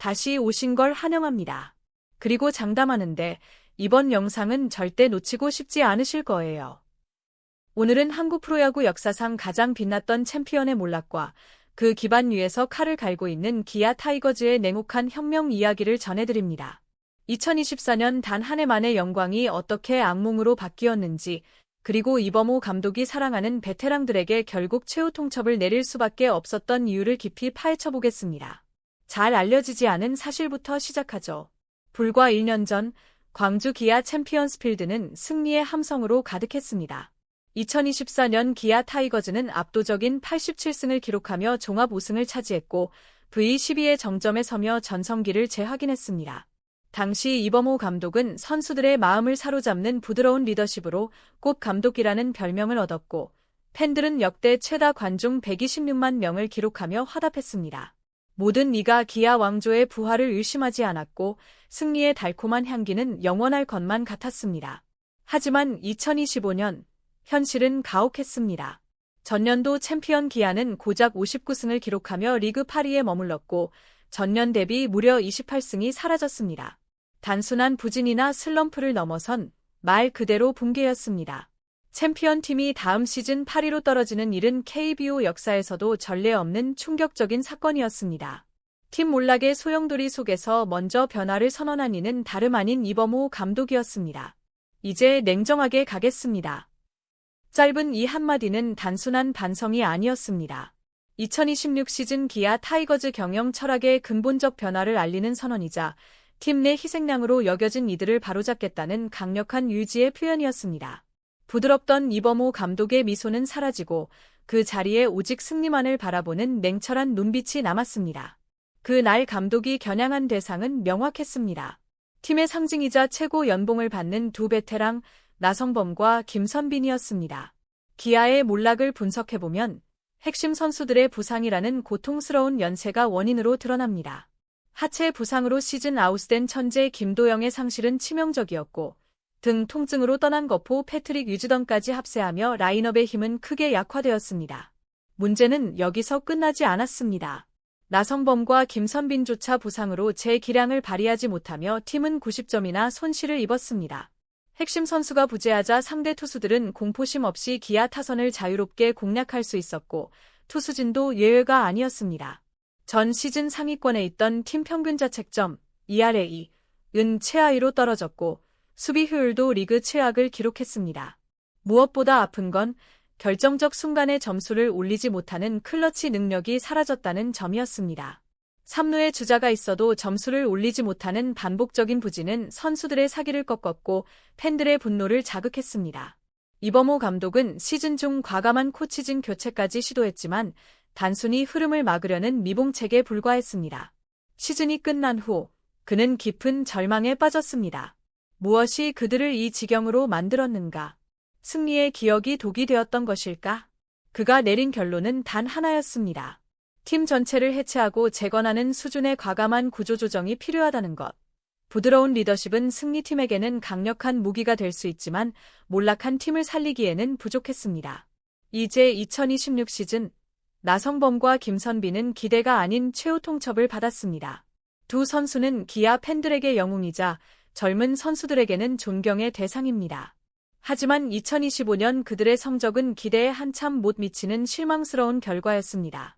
다시 오신 걸 환영합니다. 그리고 장담하는데 이번 영상은 절대 놓치고 싶지 않으실 거예요. 오늘은 한국 프로야구 역사상 가장 빛났던 챔피언의 몰락과 그 기반 위에서 칼을 갈고 있는 기아 타이거즈의 냉혹한 혁명 이야기를 전해드립니다. 2024년 단 한 해 만의 영광이 어떻게 악몽으로 바뀌었는지, 그리고 이범호 감독이 사랑하는 베테랑들에게 결국 최후 통첩을 내릴 수밖에 없었던 이유를 깊이 파헤쳐보겠습니다. 잘 알려지지 않은 사실부터 시작하죠. 불과 1년 전 광주 기아 챔피언스 필드는 승리의 함성으로 가득했습니다. 2024년 기아 타이거즈는 압도적인 87승을 기록하며 종합 우승을 차지했고 V12의 정점에 서며 전성기를 재확인했습니다. 당시 이범호 감독은 선수들의 마음을 사로잡는 부드러운 리더십으로 꽃 감독이라는 별명을 얻었고, 팬들은 역대 최다 관중 126만 명을 기록하며 화답했습니다. 모든 이가 기아 왕조의 부활을 의심하지 않았고 승리의 달콤한 향기는 영원할 것만 같았습니다. 하지만 2025년 현실은 가혹했습니다. 전년도 챔피언 기아는 고작 59승을 기록하며 리그 8위에 머물렀고 전년 대비 무려 28승이 사라졌습니다. 단순한 부진이나 슬럼프를 넘어선 말 그대로 붕괴였습니다. 챔피언 팀이 다음 시즌 8위로 떨어지는 일은 KBO 역사에서도 전례 없는 충격적인 사건이었습니다. 팀 몰락의 소용돌이 속에서 먼저 변화를 선언한 이는 다름 아닌 이범호 감독이었습니다. 이제 냉정하게 가겠습니다. 짧은 이 한마디는 단순한 반성이 아니었습니다. 2026 시즌 기아 타이거즈 경영 철학의 근본적 변화를 알리는 선언이자 팀 내 희생양으로 여겨진 이들을 바로잡겠다는 강력한 의지의 표현이었습니다. 부드럽던 이범호 감독의 미소는 사라지고 그 자리에 오직 승리만을 바라보는 냉철한 눈빛이 남았습니다. 그날 감독이 겨냥한 대상은 명확했습니다. 팀의 상징이자 최고 연봉을 받는 두 베테랑 나성범과 김선빈이었습니다. 기아의 몰락을 분석해보면 핵심 선수들의 부상이라는 고통스러운 연세가 원인으로 드러납니다. 하체 부상으로 시즌 아웃된 천재 김도영의 상실은 치명적이었고 등 통증으로 떠난 거포 패트릭 유즈던까지 합세하며 라인업의 힘은 크게 약화되었습니다. 문제는 여기서 끝나지 않았습니다. 나성범과 김선빈조차 부상으로 제 기량을 발휘하지 못하며 팀은 90점이나 손실을 입었습니다. 핵심 선수가 부재하자 상대 투수들은 공포심 없이 기아 타선을 자유롭게 공략할 수 있었고 투수진도 예외가 아니었습니다. 전 시즌 상위권에 있던 팀 평균 자책점 ERA은 최하위로 떨어졌고 수비 효율도 리그 최악을 기록했습니다. 무엇보다 아픈 건 결정적 순간에 점수를 올리지 못하는 클러치 능력이 사라졌다는 점이었습니다. 3루에 주자가 있어도 점수를 올리지 못하는 반복적인 부진은 선수들의 사기를 꺾었고 팬들의 분노를 자극했습니다. 이범호 감독은 시즌 중 과감한 코치진 교체까지 시도했지만 단순히 흐름을 막으려는 미봉책에 불과했습니다. 시즌이 끝난 후 그는 깊은 절망에 빠졌습니다. 무엇이 그들을 이 지경으로 만들었는가? 승리의 기억이 독이 되었던 것일까? 그가 내린 결론은 단 하나였습니다. 팀 전체를 해체하고 재건하는 수준의 과감한 구조조정이 필요하다는 것. 부드러운 리더십은 승리팀에게는 강력한 무기가 될 수 있지만 몰락한 팀을 살리기에는 부족했습니다. 이제 2026 시즌 나성범과 김선빈은 기대가 아닌 최후 통첩을 받았습니다. 두 선수는 기아 팬들에게 영웅이자 젊은 선수들에게는 존경의 대상입니다. 하지만 2025년 그들의 성적은 기대에 한참 못 미치는 실망스러운 결과였습니다.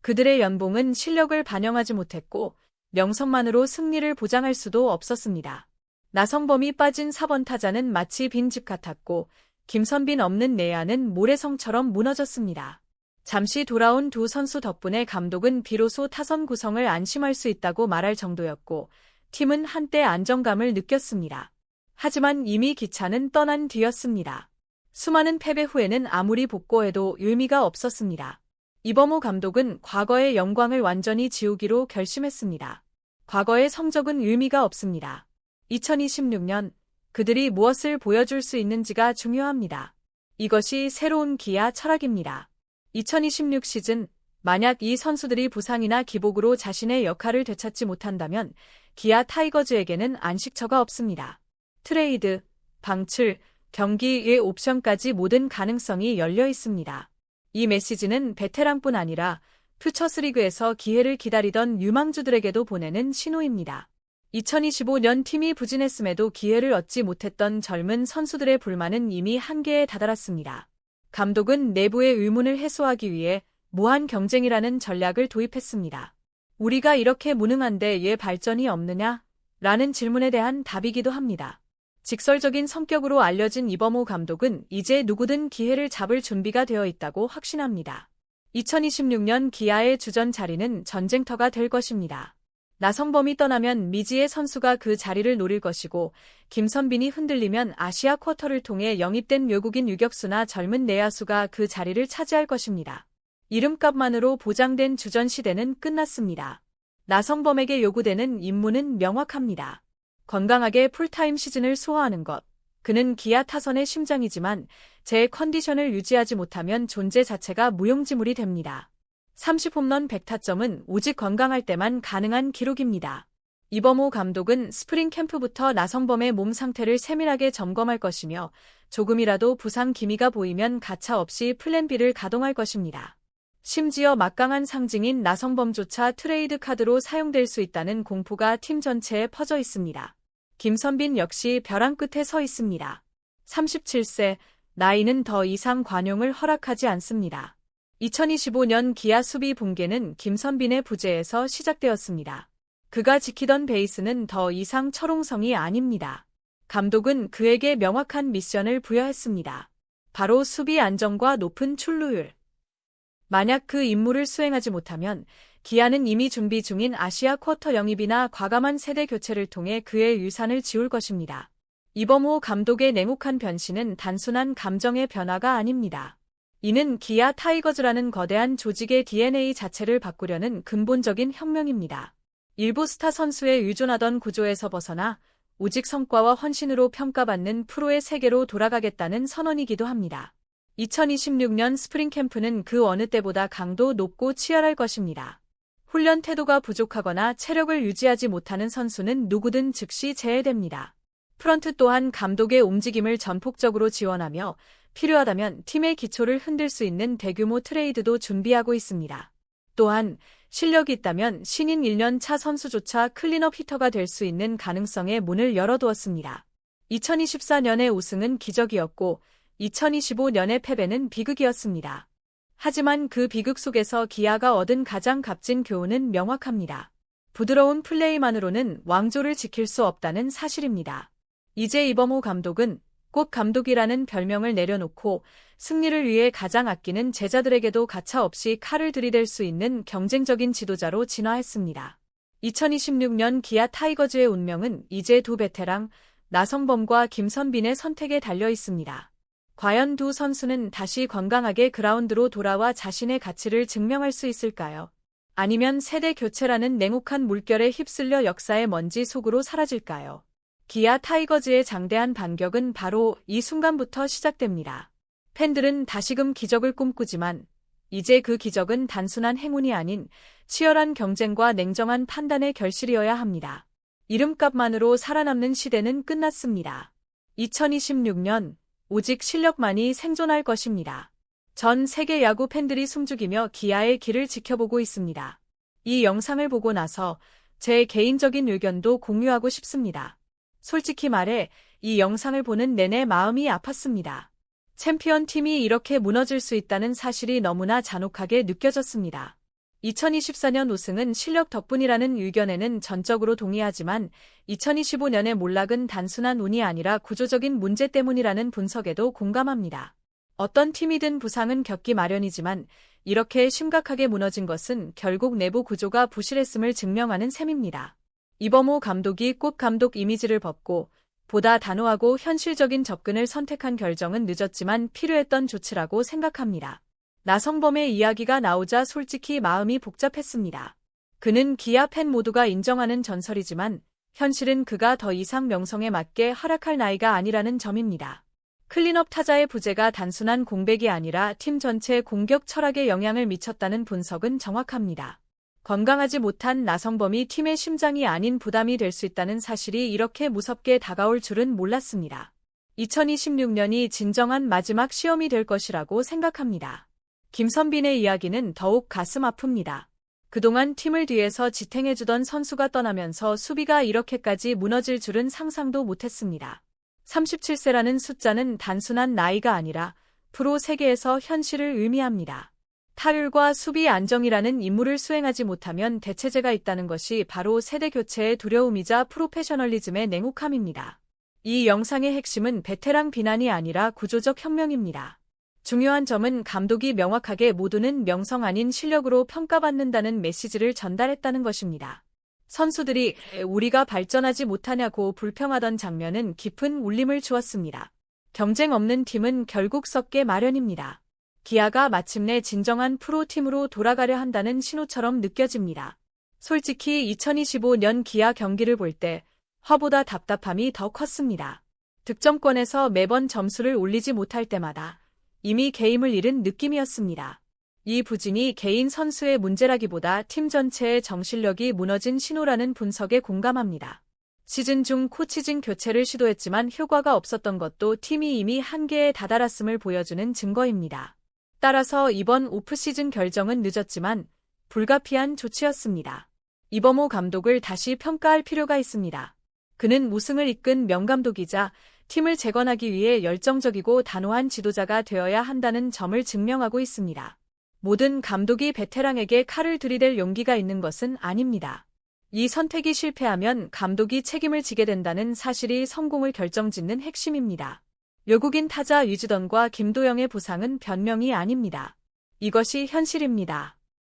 그들의 연봉은 실력을 반영하지 못했고 명성만으로 승리를 보장할 수도 없었습니다. 나성범이 빠진 4번 타자는 마치 빈집 같았고 김선빈 없는 내야는 모래성처럼 무너졌습니다. 잠시 돌아온 두 선수 덕분에 감독은 비로소 타선 구성을 안심할 수 있다고 말할 정도였고 팀은 한때 안정감을 느꼈습니다. 하지만 이미 기차는 떠난 뒤였습니다. 수많은 패배 후에는 아무리 복고해도 의미가 없었습니다. 이범호 감독은 과거의 영광을 완전히 지우기로 결심했습니다. 과거의 성적은 의미가 없습니다. 2026년 그들이 무엇을 보여줄 수 있는지가 중요합니다. 이것이 새로운 기아 철학입니다. 2026 시즌 만약 이 선수들이 부상이나 기복으로 자신의 역할을 되찾지 못한다면 기아 타이거즈에게는 안식처가 없습니다. 트레이드, 방출, 경기의 옵션까지 모든 가능성이 열려 있습니다. 이 메시지는 베테랑뿐 아니라 퓨처스리그에서 기회를 기다리던 유망주들에게도 보내는 신호입니다. 2025년 팀이 부진했음에도 기회를 얻지 못했던 젊은 선수들의 불만은 이미 한계에 다다랐습니다. 감독은 내부의 의문을 해소하기 위해 무한 경쟁이라는 전략을 도입했습니다. 우리가 이렇게 무능한데 왜 발전이 없느냐? 라는 질문에 대한 답이기도 합니다. 직설적인 성격으로 알려진 이범호 감독은 이제 누구든 기회를 잡을 준비가 되어 있다고 확신합니다. 2026년 기아의 주전 자리는 전쟁터가 될 것입니다. 나성범이 떠나면 미지의 선수가 그 자리를 노릴 것이고 김선빈이 흔들리면 아시아 쿼터를 통해 영입된 외국인 유격수나 젊은 내야수가 그 자리를 차지할 것입니다. 이름값만으로 보장된 주전 시대는 끝났습니다. 나성범에게 요구되는 임무는 명확합니다. 건강하게 풀타임 시즌을 소화하는 것. 그는 기아 타선의 심장이지만 제 컨디션을 유지하지 못하면 존재 자체가 무용지물이 됩니다. 30홈런 100타점은 오직 건강할 때만 가능한 기록입니다. 이범호 감독은 스프링 캠프부터 나성범의 몸 상태를 세밀하게 점검할 것이며 조금이라도 부상 기미가 보이면 가차없이 플랜 B를 가동할 것입니다. 심지어 막강한 상징인 나성범조차 트레이드 카드로 사용될 수 있다는 공포가 팀 전체에 퍼져 있습니다. 김선빈 역시 벼랑 끝에 서 있습니다. 37세, 나이는 더 이상 관용을 허락하지 않습니다. 2025년 기아 수비 붕괴는 김선빈의 부재에서 시작되었습니다. 그가 지키던 베이스는 더 이상 철옹성이 아닙니다. 감독은 그에게 명확한 미션을 부여했습니다. 바로 수비 안정과 높은 출루율. 만약 그 임무를 수행하지 못하면 기아는 이미 준비 중인 아시아 쿼터 영입이나 과감한 세대 교체를 통해 그의 유산을 지울 것입니다. 이범호 감독의 냉혹한 변신은 단순한 감정의 변화가 아닙니다. 이는 기아 타이거즈라는 거대한 조직의 DNA 자체를 바꾸려는 근본적인 혁명입니다. 일부 스타 선수에 의존하던 구조에서 벗어나 오직 성과와 헌신으로 평가받는 프로의 세계로 돌아가겠다는 선언이기도 합니다. 2026년 스프링 캠프는 그 어느 때보다 강도 높고 치열할 것입니다. 훈련 태도가 부족하거나 체력을 유지하지 못하는 선수는 누구든 즉시 제외됩니다. 프런트 또한 감독의 움직임을 전폭적으로 지원하며 필요하다면 팀의 기초를 흔들 수 있는 대규모 트레이드도 준비하고 있습니다. 또한 실력이 있다면 신인 1년 차 선수조차 클린업 히터가 될 수 있는 가능성의 문을 열어두었습니다. 2024년의 우승은 기적이었고 2025년의 패배는 비극이었습니다. 하지만 그 비극 속에서 기아가 얻은 가장 값진 교훈은 명확합니다. 부드러운 플레이만으로는 왕조를 지킬 수 없다는 사실입니다. 이제 이범호 감독은 꽃 감독이라는 별명을 내려놓고 승리를 위해 가장 아끼는 제자들에게도 가차없이 칼을 들이댈 수 있는 경쟁적인 지도자로 진화했습니다. 2026년 기아 타이거즈의 운명은 이제 두 베테랑 나성범과 김선빈의 선택에 달려 있습니다. 과연 두 선수는 다시 건강하게 그라운드로 돌아와 자신의 가치를 증명할 수 있을까요? 아니면 세대 교체라는 냉혹한 물결에 휩쓸려 역사의 먼지 속으로 사라질까요? 기아 타이거즈의 장대한 반격은 바로 이 순간부터 시작됩니다. 팬들은 다시금 기적을 꿈꾸지만 이제 그 기적은 단순한 행운이 아닌 치열한 경쟁과 냉정한 판단의 결실이어야 합니다. 이름값만으로 살아남는 시대는 끝났습니다. 2026년 오직 실력만이 생존할 것입니다. 전 세계 야구 팬들이 숨죽이며 기아의 길을 지켜보고 있습니다. 이 영상을 보고 나서 제 개인적인 의견도 공유하고 싶습니다. 솔직히 말해 이 영상을 보는 내내 마음이 아팠습니다. 챔피언 팀이 이렇게 무너질 수 있다는 사실이 너무나 잔혹하게 느껴졌습니다. 2024년 우승은 실력 덕분이라는 의견에는 전적으로 동의하지만 2025년의 몰락은 단순한 운이 아니라 구조적인 문제 때문이라는 분석에도 공감합니다. 어떤 팀이든 부상은 겪기 마련이지만 이렇게 심각하게 무너진 것은 결국 내부 구조가 부실했음을 증명하는 셈입니다. 이범호 감독이 꽃 감독 이미지를 벗고 보다 단호하고 현실적인 접근을 선택한 결정은 늦었지만 필요했던 조치라고 생각합니다. 나성범의 이야기가 나오자 솔직히 마음이 복잡했습니다. 그는 기아 팬 모두가 인정하는 전설이지만 현실은 그가 더 이상 명성에 맞게 활약할 나이가 아니라는 점입니다. 클린업 타자의 부재가 단순한 공백이 아니라 팀 전체의 공격 철학에 영향을 미쳤다는 분석은 정확합니다. 건강하지 못한 나성범이 팀의 심장이 아닌 부담이 될 수 있다는 사실이 이렇게 무섭게 다가올 줄은 몰랐습니다. 2026년이 진정한 마지막 시험이 될 것이라고 생각합니다. 김선빈의 이야기는 더욱 가슴 아픕니다. 그동안 팀을 뒤에서 지탱해주던 선수가 떠나면서 수비가 이렇게까지 무너질 줄은 상상도 못했습니다. 37세라는 숫자는 단순한 나이가 아니라 프로 세계에서 현실을 의미합니다. 타율과 수비 안정이라는 임무를 수행하지 못하면 대체제가 있다는 것이 바로 세대 교체의 두려움이자 프로페셔널리즘의 냉혹함입니다. 이 영상의 핵심은 베테랑 비난이 아니라 구조적 혁명입니다. 중요한 점은 감독이 명확하게 모두는 명성 아닌 실력으로 평가받는다는 메시지를 전달했다는 것입니다. 선수들이 우리가 발전하지 못하냐고 불평하던 장면은 깊은 울림을 주었습니다. 경쟁 없는 팀은 결국 썩게 마련입니다. 기아가 마침내 진정한 프로팀으로 돌아가려 한다는 신호처럼 느껴집니다. 솔직히 2025년 기아 경기를 볼 때 화보다 답답함이 더 컸습니다. 득점권에서 매번 점수를 올리지 못할 때마다 이미 게임을 잃은 느낌이었습니다. 이 부진이 개인 선수의 문제라기보다 팀 전체의 정신력이 무너진 신호라는 분석에 공감합니다. 시즌 중 코치진 교체를 시도했지만 효과가 없었던 것도 팀이 이미 한계에 다다랐음을 보여주는 증거입니다. 따라서 이번 오프시즌 결정은 늦었지만 불가피한 조치였습니다. 이범호 감독을 다시 평가할 필요가 있습니다. 그는 우승을 이끈 명감독이자 팀을 재건하기 위해 열정적이고 단호한 지도자가 되어야 한다는 점을 증명하고 있습니다. 모든 감독이 베테랑에게 칼을 들이댈 용기가 있는 것은 아닙니다. 이 선택이 실패하면 감독이 책임을 지게 된다는 사실이 성공을 결정짓는 핵심입니다. 외국인 타자 유지던과 김도영의 부상은 변명이 아닙니다. 이것이 현실입니다.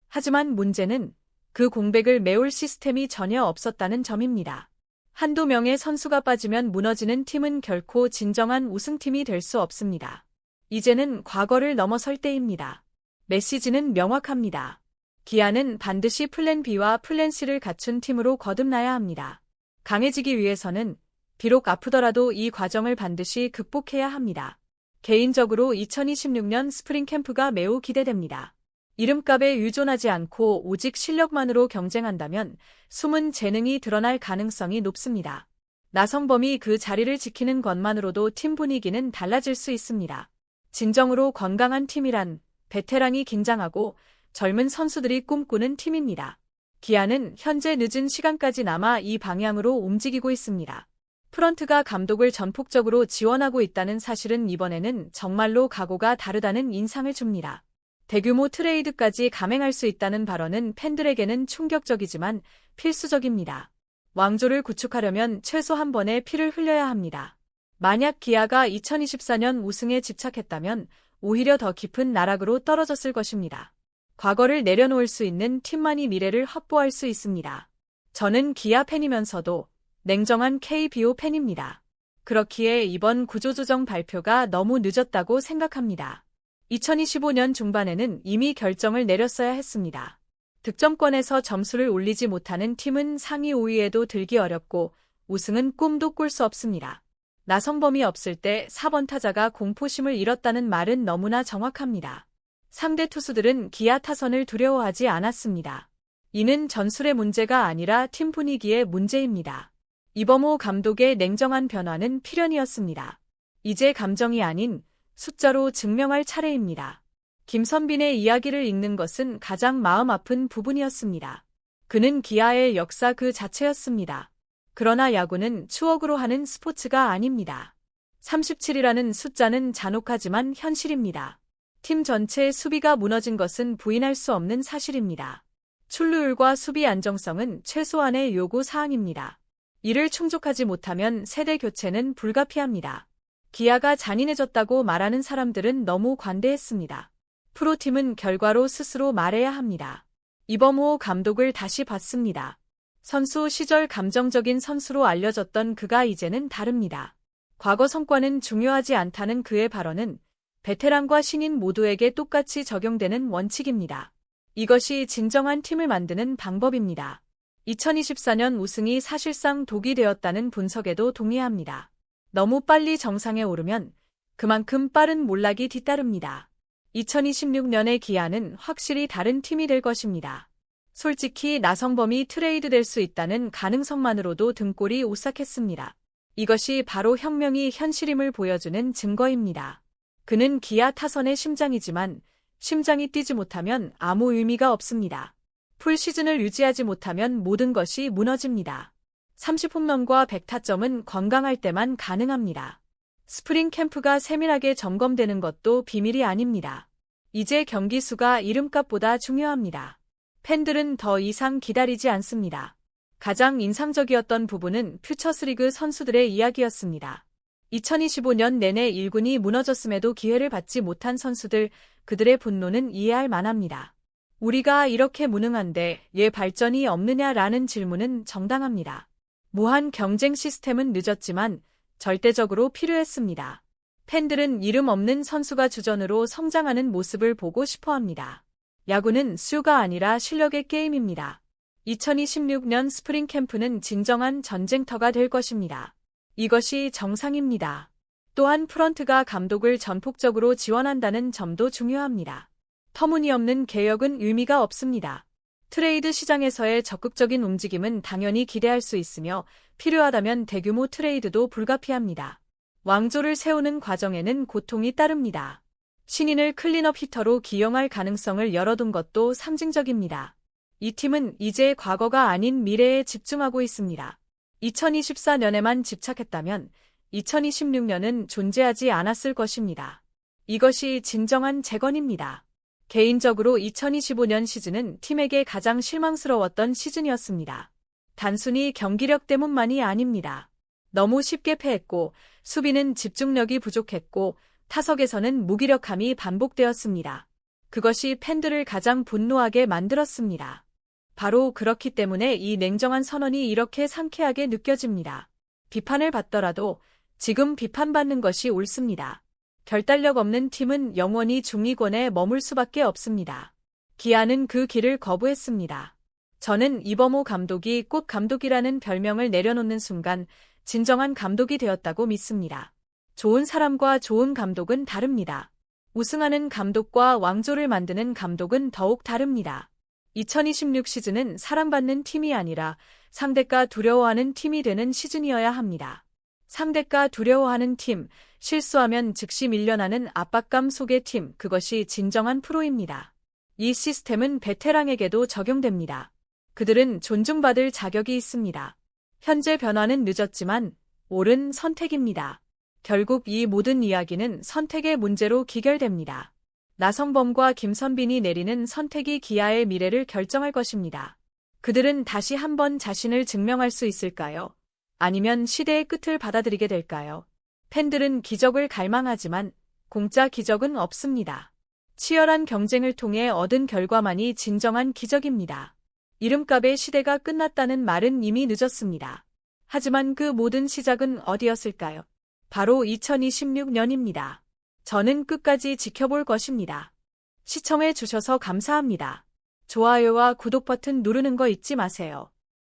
하지만 문제는 그 공백을 메울 시스템이 전혀 없었다는 점입니다. 한두 명의 선수가 빠지면 무너지는 팀은 결코 진정한 우승팀이 될 수 없습니다. 이제는 과거를 넘어설 때입니다. 메시지는 명확합니다. 기아는 반드시 플랜 B와 플랜 C를 갖춘 팀으로 거듭나야 합니다. 강해지기 위해서는 비록 아프더라도 이 과정을 반드시 극복해야 합니다. 개인적으로 2026년 스프링 캠프가 매우 기대됩니다. 이름값에 의존하지 않고 오직 실력만으로 경쟁한다면 숨은 재능이 드러날 가능성이 높습니다. 나성범이 그 자리를 지키는 것만으로도 팀 분위기는 달라질 수 있습니다. 진정으로 건강한 팀이란 베테랑이 긴장하고 젊은 선수들이 꿈꾸는 팀입니다. 기아는 현재 늦은 시간까지 남아 이 방향으로 움직이고 있습니다. 프런트가 감독을 전폭적으로 지원하고 있다는 사실은 이번에는 정말로 각오가 다르다는 인상을 줍니다. 대규모 트레이드까지 감행할 수 있다는 발언은 팬들에게는 충격적이지만 필수적입니다. 왕조를 구축하려면 최소 한 번의 피를 흘려야 합니다. 만약 기아가 2024년 우승에 집착했다면 오히려 더 깊은 나락으로 떨어졌을 것입니다. 과거를 내려놓을 수 있는 팀만이 미래를 확보할 수 있습니다. 저는 기아 팬이면서도 냉정한 KBO 팬입니다. 그렇기에 이번 구조조정 발표가 너무 늦었다고 생각합니다. 2025년 중반에는 이미 결정을 내렸어야 했습니다. 득점권에서 점수를 올리지 못하는 팀은 상위 5위에도 들기 어렵고 우승은 꿈도 꿀 수 없습니다. 나성범이 없을 때 4번 타자가 공포심을 잃었다는 말은 너무나 정확합니다. 상대 투수들은 기아 타선을 두려워하지 않았습니다. 이는 전술의 문제가 아니라 팀 분위기의 문제입니다. 이범호 감독의 냉정한 변화는 필연이었습니다. 이제 감정이 아닌 숫자로 증명할 차례입니다. 김선빈의 이야기를 읽는 것은 가장 마음 아픈 부분이었습니다. 그는 기아의 역사 그 자체였습니다. 그러나 야구는 추억으로 하는 스포츠가 아닙니다. 37이라는 숫자는 잔혹하지만 현실입니다. 팀 전체의 수비가 무너진 것은 부인할 수 없는 사실입니다. 출루율과 수비 안정성은 최소한의 요구 사항입니다. 이를 충족하지 못하면 세대 교체는 불가피합니다. 기아가 잔인해졌다고 말하는 사람들은 너무 관대했습니다. 프로팀은 결과로 스스로 말해야 합니다. 이범호 감독을 다시 봤습니다. 선수 시절 감정적인 선수로 알려졌던 그가 이제는 다릅니다. 과거 성과는 중요하지 않다는 그의 발언은 베테랑과 신인 모두에게 똑같이 적용되는 원칙입니다. 이것이 진정한 팀을 만드는 방법입니다. 2024년 우승이 사실상 독이 되었다는 분석에도 동의합니다. 너무 빨리 정상에 오르면 그만큼 빠른 몰락이 뒤따릅니다. 2026년의 기아는 확실히 다른 팀이 될 것입니다. 솔직히 나성범이 트레이드 될 수 있다는 가능성만으로도 등골이 오싹했습니다. 이것이 바로 혁명이 현실임을 보여주는 증거입니다. 그는 기아 타선의 심장이지만 심장이 뛰지 못하면 아무 의미가 없습니다. 풀 시즌을 유지하지 못하면 모든 것이 무너집니다. 30홈런과 100타점은 건강할 때만 가능합니다. 스프링 캠프가 세밀하게 점검되는 것도 비밀이 아닙니다. 이제 경기 수가 이름값보다 중요합니다. 팬들은 더 이상 기다리지 않습니다. 가장 인상적이었던 부분은 퓨처스리그 선수들의 이야기였습니다. 2025년 내내 1군이 무너졌음에도 기회를 받지 못한 선수들, 그들의 분노는 이해할 만합니다. 우리가 이렇게 무능한데 왜 발전이 없느냐라는 질문은 정당합니다. 무한 경쟁 시스템은 늦었지만 절대적으로 필요했습니다. 팬들은 이름 없는 선수가 주전으로 성장하는 모습을 보고 싶어합니다. 야구는 수가 아니라 실력의 게임입니다. 2026년 스프링 캠프는 진정한 전쟁터가 될 것입니다. 이것이 정상입니다. 또한 프런트가 감독을 전폭적으로 지원한다는 점도 중요합니다. 터무니없는 개혁은 의미가 없습니다. 트레이드 시장에서의 적극적인 움직임은 당연히 기대할 수 있으며 필요하다면 대규모 트레이드도 불가피합니다. 왕조를 세우는 과정에는 고통이 따릅니다. 신인을 클린업 히터로 기용할 가능성을 열어둔 것도 상징적입니다. 이 팀은 이제 과거가 아닌 미래에 집중하고 있습니다. 2024년에만 집착했다면 2026년은 존재하지 않았을 것입니다. 이것이 진정한 재건입니다. 개인적으로 2025년 시즌은 팀에게 가장 실망스러웠던 시즌이었습니다. 단순히 경기력 때문만이 아닙니다. 너무 쉽게 패했고, 수비는 집중력이 부족했고, 타석에서는 무기력함이 반복되었습니다. 그것이 팬들을 가장 분노하게 만들었습니다. 바로 그렇기 때문에 이 냉정한 선언이 이렇게 상쾌하게 느껴집니다. 비판을 받더라도 지금 비판받는 것이 옳습니다. 결단력 없는 팀은 영원히 중위권에 머물 수밖에 없습니다. 기아는 그 길을 거부했습니다. 저는 이범호 감독이 꽃 감독이라는 별명을 내려놓는 순간 진정한 감독이 되었다고 믿습니다. 좋은 사람과 좋은 감독은 다릅니다. 우승하는 감독과 왕조를 만드는 감독은 더욱 다릅니다. 2026 시즌은 사랑받는 팀이 아니라 상대가 두려워하는 팀이 되는 시즌이어야 합니다. 상대가 두려워하는 팀, 실수하면 즉시 밀려나는 압박감 속의 팀, 그것이 진정한 프로입니다. 이 시스템은 베테랑에게도 적용됩니다. 그들은 존중받을 자격이 있습니다. 현재 변화는 늦었지만 옳은 선택입니다. 결국 이 모든 이야기는 선택의 문제로 기결됩니다. 나성범과 김선빈이 내리는 선택이 기아의 미래를 결정할 것입니다. 그들은 다시 한번 자신을 증명할 수 있을까요? 아니면 시대의 끝을 받아들이게 될까요? 팬들은 기적을 갈망하지만 공짜 기적은 없습니다. 치열한 경쟁을 통해 얻은 결과만이 진정한 기적입니다. 이름값의 시대가 끝났다는 말은 이미 늦었습니다. 하지만 그 모든 시작은 어디였을까요? 바로 2026년입니다. 저는 끝까지 지켜볼 것입니다. 시청해 주셔서 감사합니다. 좋아요와 구독 버튼 누르는 거 잊지 마세요.